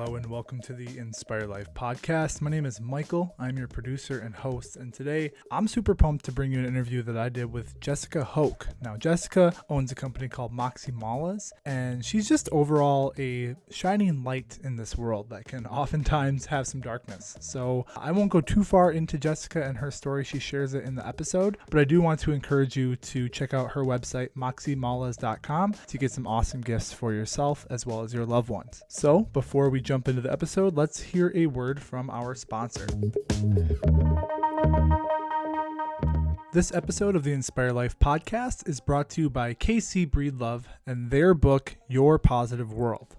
Hello and welcome to the Inspire Life podcast. My name is Michael. I'm your producer and host, and today I'm super pumped to bring you an interview that I did with Jessica Hoch. Now, Jessica owns a company called Moxie, and she's just overall a shining light in this world that can oftentimes have some darkness. So I won't go too far into Jessica and her story. She shares it in the episode, but I do want to encourage you to check out her website, moxiemalas.com, to get some awesome gifts for yourself as well as your loved ones. So before we jump into the episode, let's hear a word from our sponsor. This episode of the Inspire Life podcast is brought to you by KC Breedlove and their book, Your Positive World.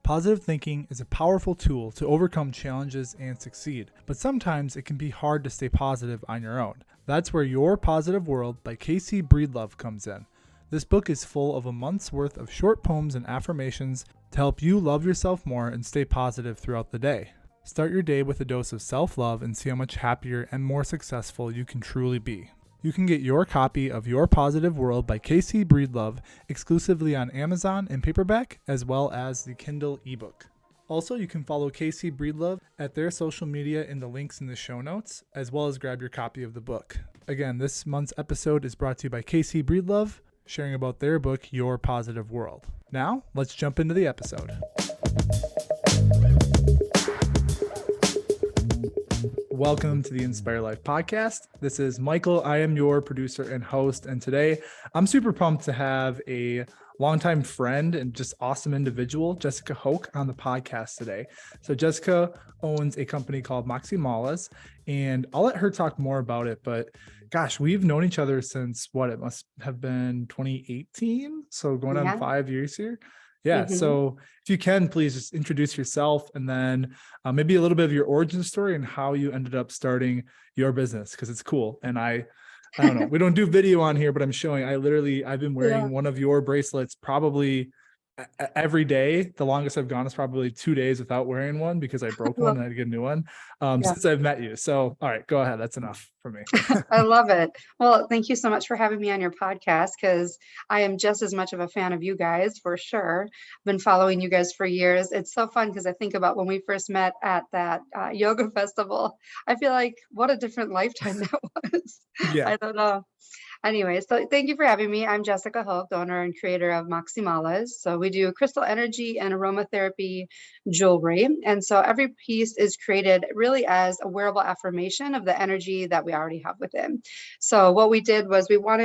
Positive thinking is a powerful tool to overcome challenges and succeed, but sometimes it can be hard to stay positive on your own. That's where Your Positive World by KC Breedlove comes in. This book is full of a month's worth of short poems and affirmations to help you love yourself more and stay positive throughout the day. Start your day with a dose of self-love and see how much happier and more successful you can truly be. You can get your copy of Your Positive World by KC Breedlove exclusively on Amazon in paperback as well as the Kindle ebook. Also, you can follow KC Breedlove at their social media in the links in the show notes, as well as grab your copy of the book. Again, this month's episode is brought to you by KC Breedlove, sharing about their book, Your Positive World. Now, let's jump into the episode. Welcome to the Inspire Life podcast. This is Michael. I am your producer and host, and today I'm super pumped to have a longtime friend and just awesome individual, Jessica Hoch, on the podcast today. So Jessica owns a company called Moxie, and I'll let her talk more about it, but gosh, we've known each other since it must have been 2018. So going on 5 years here. Yeah. So if you can, please just introduce yourself and then maybe a little bit of your origin story and how you ended up starting your business, because it's cool. And I don't know, we don't do video on here, but I'm showing, I've been wearing one of your bracelets probably every day. The longest I've gone is probably 2 days without wearing one because I broke one and I had to get a new one since I've met you. So, all right, go ahead. That's enough for me. I love it. Well, thank you so much for having me on your podcast, because I am just as much of a fan of you guys for sure. I've been following you guys for years. It's so fun because I think about when we first met at that yoga festival. I feel like what a different lifetime that was. Yeah. I don't know. Anyway, so thank you for having me. I'm Jessica Hoch, the owner and creator of Moxie. So we do crystal energy and aromatherapy jewelry. And so every piece is created really as a wearable affirmation of the energy that we already have within. So what we did was what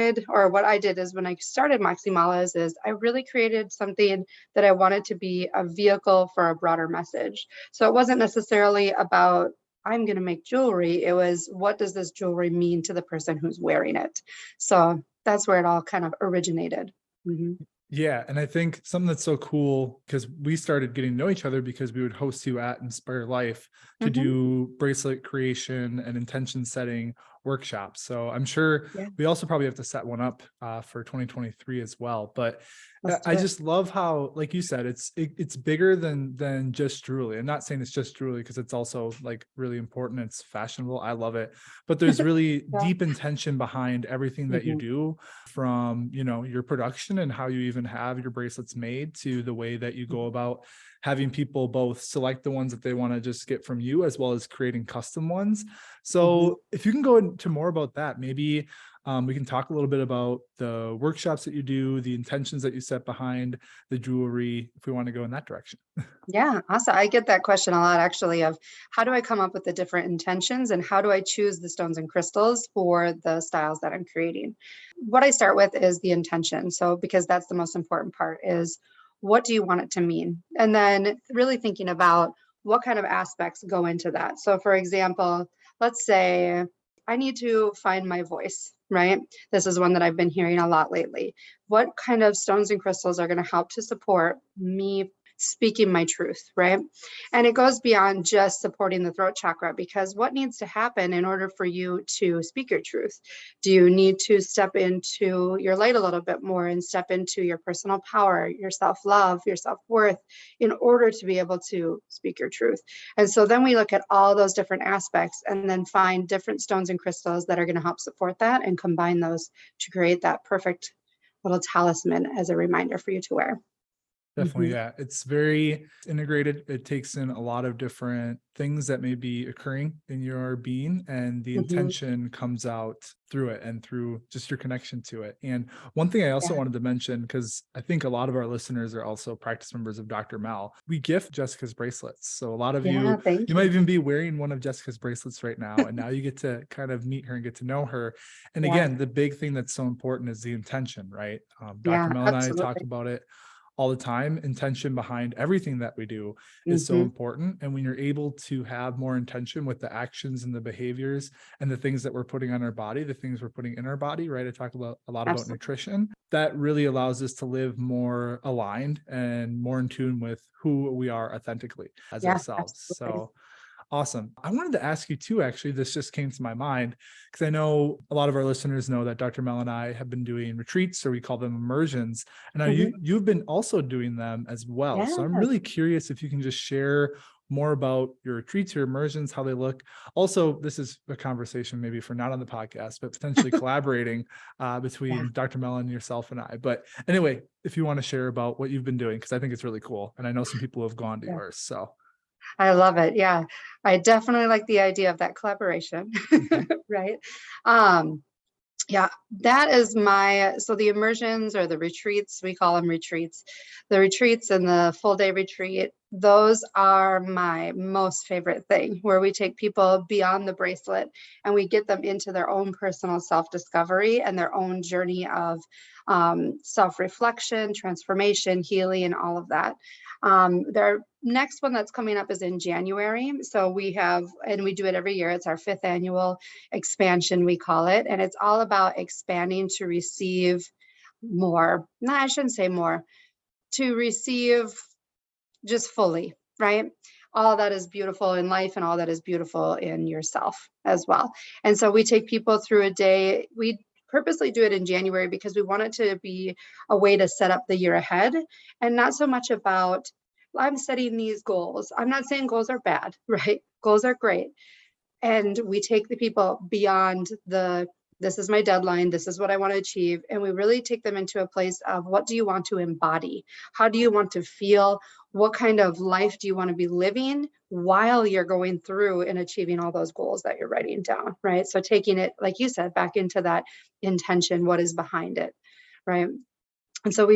I did is when I started Moxie is I really created something that I wanted to be a vehicle for a broader message. So it wasn't necessarily about I'm going to make jewelry. It was, what does this jewelry mean to the person who's wearing it? So that's where it all kind of originated. Mm-hmm. Yeah. And I think something that's so cool, because we started getting to know each other because we would host you at Inspire Life to do bracelet creation and intention setting workshops. So I'm sure we also probably have to set one up for 2023 as well. But I just love how, like you said, it's bigger than just jewelry. I'm not saying it's just jewelry because it's also like really important. It's fashionable. I love it. But there's really deep intention behind everything that you do, from, your production and how you even have your bracelets made to the way that you go about having people both select the ones that they want to just get from you, as well as creating custom ones. So if you can go into more about that, maybe we can talk a little bit about the workshops that you do, the intentions that you set behind the jewelry, if we want to go in that direction. Yeah, awesome. I get that question a lot, actually, of how do I come up with the different intentions and how do I choose the stones and crystals for the styles that I'm creating? What I start with is the intention. So, because that's the most important part, is what do you want it to mean? And then really thinking about what kind of aspects go into that. So, for example, let's say I need to find my voice, right? This is one that I've been hearing a lot lately. What kind of stones and crystals are going to help to support me speaking my truth, right? And it goes beyond just supporting the throat chakra, because what needs to happen in order for you to speak your truth? Do you need to step into your light a little bit more and step into your personal power, your self-love, your self-worth, in order to be able to speak your truth? And so then we look at all those different aspects and then find different stones and crystals that are going to help support that and combine those to create that perfect little talisman as a reminder for you to wear. Definitely. Yeah. It's very integrated. It takes in a lot of different things that may be occurring in your being, and the Hmm. intention comes out through it and through just your connection to it. And one thing I also Yeah. wanted to mention, because I think a lot of our listeners are also practice members of Dr. Mel, we gift Jessica's bracelets. So a lot of Yeah. you Thank might you. even be wearing one of Jessica's bracelets right now. And now you get to kind of meet her and get to know her. And Yes. again, the big thing that's so important is the intention, right? Dr. Yeah. Mel and I talk Absolutely. about it all the time. Intention behind everything that we do is so Hmm. important. And when you're able to have more intention with the actions and the behaviors and the things that we're putting on our body, the things we're putting in our body, right? I talk about a lot about Absolutely. nutrition. That really allows us to live more aligned and more in tune with who we are authentically as Yeah. ourselves. Absolutely. So awesome. I wanted to ask you too, actually, this just came to my mind because I know a lot of our listeners know that Dr. Mel and I have been doing retreats, or we call them immersions. And now Hmm. you've been also doing them as well. So I'm Yes. really curious if you can just share more about your retreats, your immersions, how they look. Also, this is a conversation maybe for not on the podcast, but potentially collaborating Yeah. between Dr. Mel and yourself and I. But anyway, if you want to share about what you've been doing, because I think it's really cool. And I know some people who have gone to Yeah. yours. So I love it. Yeah. I definitely like the idea of that collaboration. mhm. Right. Um, Yeah, that is so the immersions or the retreats, we call them retreats. The retreats and the full day retreat, those are my most favorite thing, where we take people beyond the bracelet and we get them into their own personal self-discovery and their own journey of self-reflection, transformation, healing, and all of that. Their next one that's coming up is in January. So and we do it every year. It's our fifth annual expansion, we call it. And it's all about expanding to receive more. No, I shouldn't say more, to receive just fully, right? All that is beautiful in life and all that is beautiful in yourself as well. And so we take people through a day. We purposely do it in January because we want it to be a way to set up the year ahead and not so much about, I'm setting these goals. I'm not saying goals are bad, right? Goals are great, and we take the people beyond this is my deadline, this is what I want to achieve, and we really take them into a place of, what do you want to embody? How do you want to feel? What kind of life do you want to be living while you're going through and achieving all those goals that you're writing down, right? So taking it, like you said, back into that intention, what is behind it, right? And so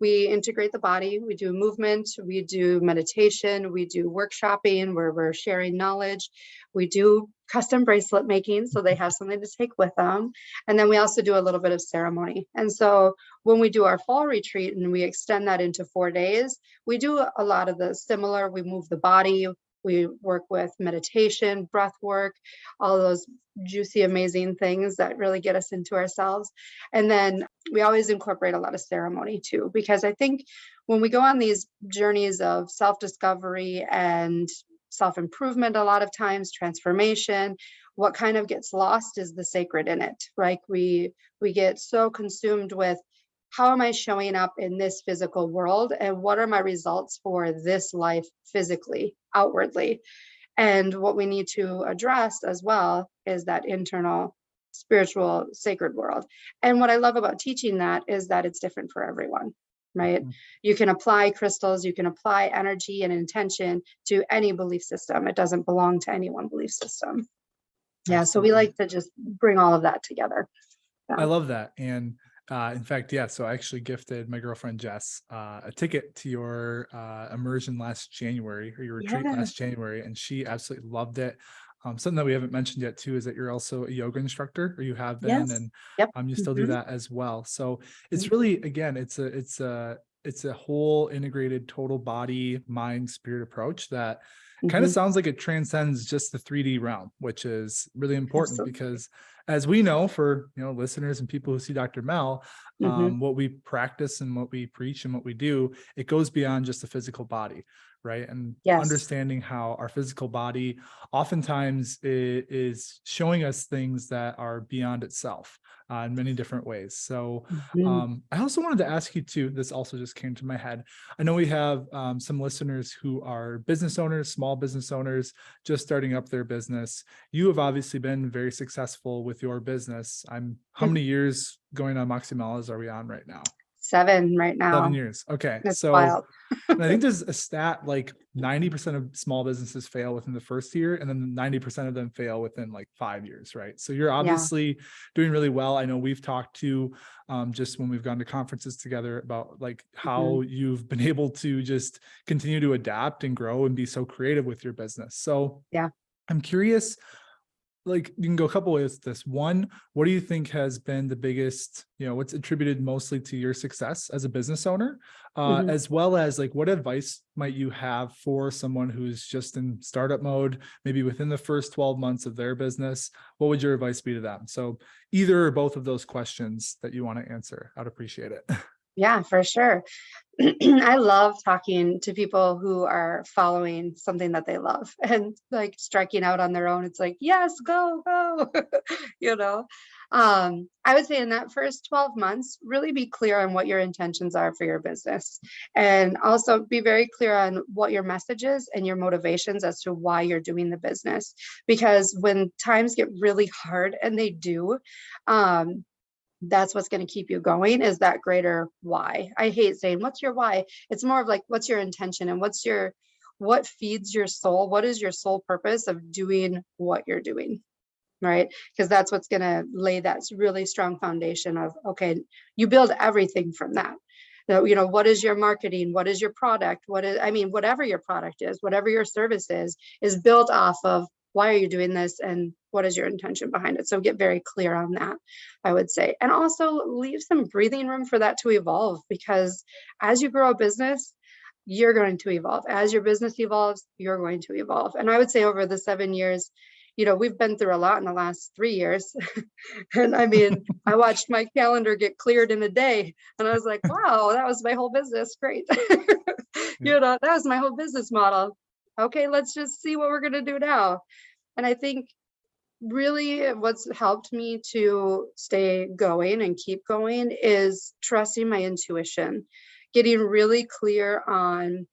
we integrate the body, we do movement, we do meditation, we do workshopping where we're sharing knowledge, we do custom bracelet making so they have something to take with them. And then we also do a little bit of ceremony. And so when we do our fall retreat and we extend that into 4 days, we do a lot of the similar, we move the body, we work with meditation, breath work, all those juicy, amazing things that really get us into ourselves. And then we always incorporate a lot of ceremony too, because I think when we go on these journeys of self-discovery and self-improvement, a lot of times transformation, what kind of gets lost is the sacred in it, right? We get so consumed with, how am I showing up in this physical world and what are my results for this life physically, outwardly? And what we need to address as well is that internal spiritual sacred world. And what I love about teaching that is that it's different for everyone, right? You can apply crystals, you can apply energy and intention to any belief system. It doesn't belong to any one belief system. Yeah, so we Absolutely. like to just bring all of that together. I Yeah. love that. And in fact, yeah, so I actually gifted my girlfriend Jess a ticket to your immersion last January, or your retreat Yeah. last January, and she absolutely loved it. Something that we haven't mentioned yet too is that you're also a yoga instructor, or you have been, Yes. and Yep. you still do Hmm. that as well. So it's really, again, it's a whole integrated total body, mind, spirit approach that kind of Hmm. sounds like it transcends just the 3D realm, which is really important Absolutely. because, as we know, for listeners and people who see Dr. Mel, Hmm. what we practice and what we preach and what we do, it goes beyond just the physical body, right? And Yes. understanding how our physical body oftentimes is showing us things that are beyond itself in many different ways. So Hmm. I also wanted to ask you too, this also just came to my head. I know we have some listeners who are business owners, small business owners, just starting up their business. You have obviously been very successful with your business. How many years going on Moxie are we on right now? 7 right 7 years. Okay. It's So, wild. and I think there's a stat like 90% of small businesses fail within the first year, and then 90% of them fail within like 5 years, right? So you're Yeah. obviously doing really well. I know we've talked to just when we've gone to conferences together about like how you've been able to just continue to adapt and grow and be so creative with your business. So Yeah. I'm curious, like you can go a couple ways with this. One, what do you think has been the biggest, what's attributed mostly to your success as a business owner, Mhm. as well as like what advice might you have for someone who's just in startup mode, maybe within the first 12 months of their business? What would your advice be to them? So either or both of those questions that you want to answer, I'd appreciate it. Yeah, for sure. I love talking to people who are following something that they love and like striking out on their own. It's like, yes, go, go, you know. I would say in that first 12 months, really be clear on what your intentions are for your business. And also be very clear on what your message is and your motivations as to why you're doing the business. Because when times get really hard, and they do, that's what's going to keep you going, is that greater why. I hate saying what's your why. It's more of like what's your intention, and what feeds your soul, what is your sole purpose of doing what you're doing, right? Because that's what's going to lay that really strong foundation of, okay, you build everything from that. What is your marketing, what is your product, whatever your product is, whatever your service is built off of why are you doing this and what is your intention behind it. So get very clear on that, I would say. And also leave some breathing room for that to evolve, because as you grow a business, you're going to evolve. As your business evolves, you're going to evolve. And I would say over the 7 years, we've been through a lot in the last 3 years. And I mean, I watched my calendar get cleared in a day, and I was like, wow, that was my whole business. Great. That was my whole business model. Okay, let's just see what we're going to do now. And I think really what's helped me to stay going and keep going is trusting my intuition, getting really clear on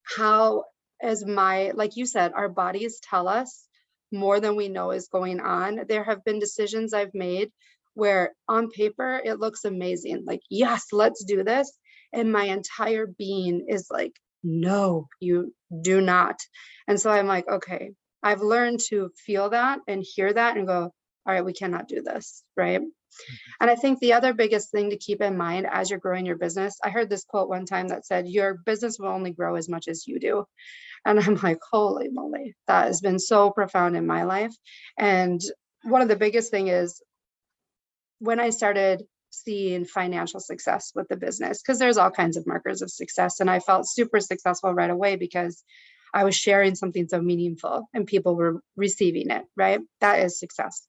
how, like you said, our bodies tell us more than we know is going on. There have been decisions I've made where on paper it looks amazing, like, yes, let's do this. And my entire being is like, no, you do not. And so I'm like, okay, I've learned to feel that and hear that and go, all right, we cannot do this, right? And I think the other biggest thing to keep in mind as you're growing your business, I heard this quote one time that said, your business will only grow as much as you do. And I'm like, holy moly, that has been so profound in my life. And one of the biggest thing is when I started seeing financial success with the business, because there's all kinds of markers of success. And I felt super successful right away because I was sharing something so meaningful and people were receiving it, right? That is success.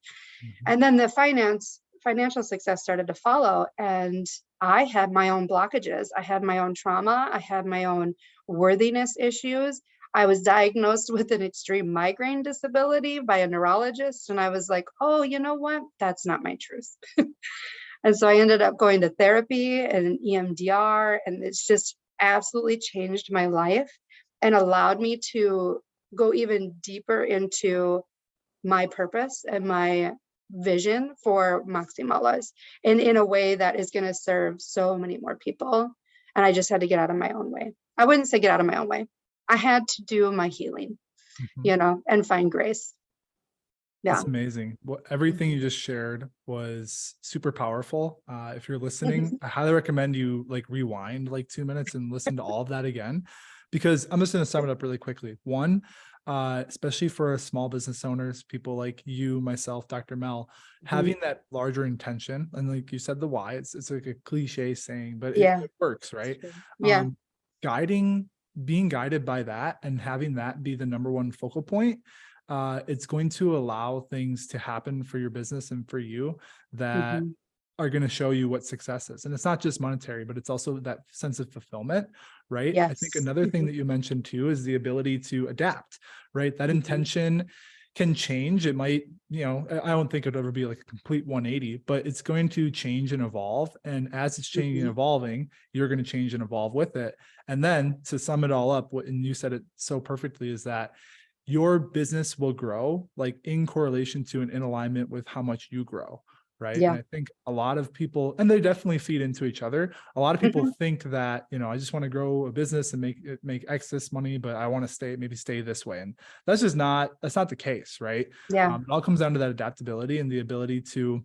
And then the financial success started to follow. And I had my own blockages. I had my own trauma. I had my own worthiness issues. I was diagnosed with an extreme migraine disability by a neurologist. And I was like, oh, you know what? That's not my truth. And so I ended up going to therapy and an EMDR, and it's just absolutely changed my life and allowed me to go even deeper into my purpose and my vision for Moxie Mullahs, and in a way that is going to serve so many more people. And I just had to get out of my own way. I wouldn't say get out of my own way. I had to do my healing, and find grace. Yeah. That's amazing. Everything you just shared was super powerful. If you're listening, I highly recommend you like rewind like 2 minutes and listen to all of that again, because I'm just going to sum it up really quickly. One, especially for small business owners, people like you, myself, Dr. Mel, having that larger intention, and like you said, the why, it's like a cliche saying, but it works, right? Yeah. Being guided by that and having that be the number one focal point, it's going to allow things to happen for your business and for you that are going to show you what success is. And it's not just monetary, but it's also that sense of fulfillment, right? I think another thing that you mentioned too is the ability to adapt, right? That intention can change. It might, I don't think it'll ever be like a complete 180, but it's going to change and evolve. And as it's changing and evolving, you're going to change and evolve with it. And then to sum it all up, and you said it so perfectly, is that your business will grow like in correlation to and in alignment with how much you grow, right? Yeah. And I think a lot of people, and they definitely feed into each other. A lot of people think that, I just want to grow a business and make excess money, but I want to stay this way. And that's not the case, right? Yeah. It all comes down to that adaptability and the ability to,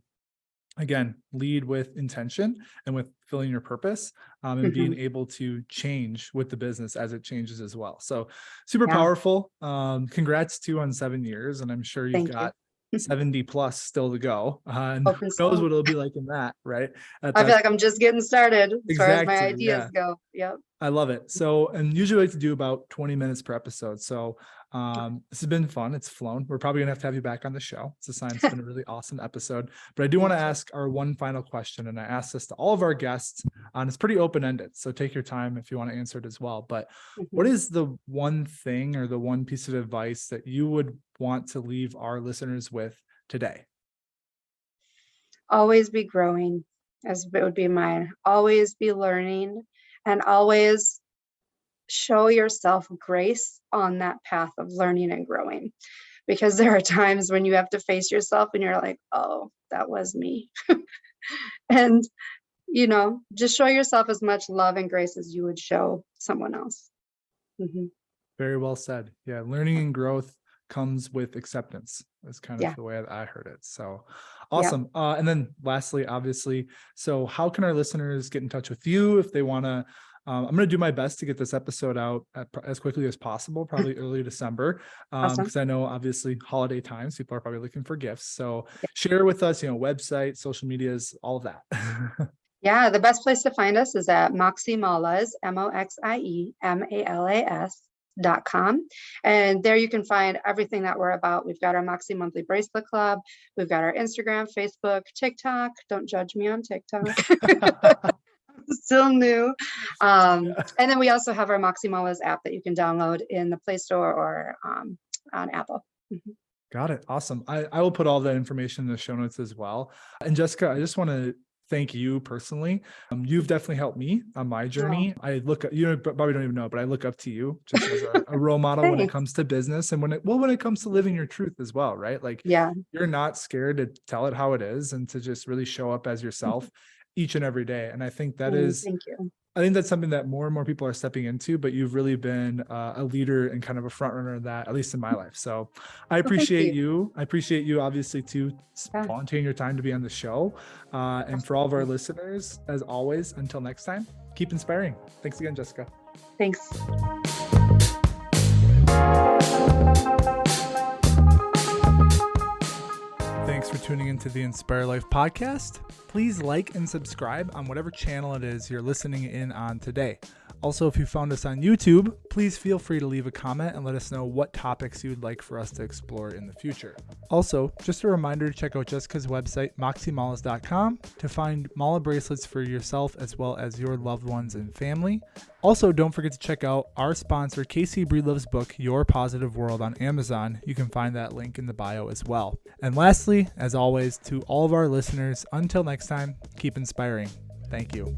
again, lead with intention and with filling your purpose, and being able to change with the business as it changes as well. So super Yeah. powerful. Congrats too on 7 years. And I'm sure you've Thank you. got 70 plus still to go. And who Hoping knows so. what it'll be like in that, right? I feel like I'm just getting started as far as my Exactly. ideas Yeah. go. Yep. I love it. So, and usually I like to do about 20 minutes per episode. So, this has been fun. It's flown. We're probably gonna have to have you back on the show. It's a sign it's been a really awesome episode. But I do want to ask our one final question, and I ask this to all of our guests, and it's pretty open-ended. So take your time if you want to answer it as well. But what is the one thing or the one piece of advice that you would want to leave our listeners with today? Always be growing, as it would be mine. Always be learning, and always show yourself grace on that path of learning and growing. Because there are times when you have to face yourself and you're like, oh, that was me. And, just show yourself as much love and grace as you would show someone else. Very well said. Yeah. Learning and growth comes with acceptance. That's kind of Yeah. the way I heard it. So awesome. And then lastly, obviously, so how can our listeners get in touch with you if they want to? I'm going to do my best to get this episode out as quickly as possible, probably early December, Awesome. because I know obviously holiday times, people are probably looking for gifts. So share with us, website, social medias, all of that. Yeah, the best place to find us is at Moxie Malas, MoxieMalas.com. And there you can find everything that we're about. We've got our Moxie Monthly Bracelet Club. We've got our Instagram, Facebook, TikTok. Don't judge me on TikTok. Still new. And then we also have our Moxie Malas app that you can download in the Play Store or on Apple. Got it. Awesome. I will put all that information in the show notes as well. And Jessica, I just want to thank you personally. You've definitely helped me on my journey. I look at, probably don't even know, but I look up to you just as a role model when it comes to business and when it comes to living your truth as well, right? Like, you're not scared to tell it how it is and to just really show up as yourself each and every day. And I think that is, thank you. I think that's something that more and more people are stepping into, but you've really been a leader and kind of a front runner of that, at least in my life. So I appreciate you. I appreciate you obviously too volunteering your time to be on the show. And for all of our listeners, as always, until next time, keep inspiring. Thanks again, Jessica. Thanks. Thanks for tuning into the Inspire Life podcast. Please like and subscribe on whatever channel it is you're listening in on today. Also, if you found us on YouTube, please feel free to leave a comment and let us know what topics you would like for us to explore in the future. Also, just a reminder to check out Jessica's website, moxiemalas.com, to find mala bracelets for yourself as well as your loved ones and family. Also, don't forget to check out our sponsor, KC Breedlove's book, Your Positive World, on Amazon. You can find that link in the bio as well. And lastly, as always, to all of our listeners, until next time, keep inspiring. Thank you.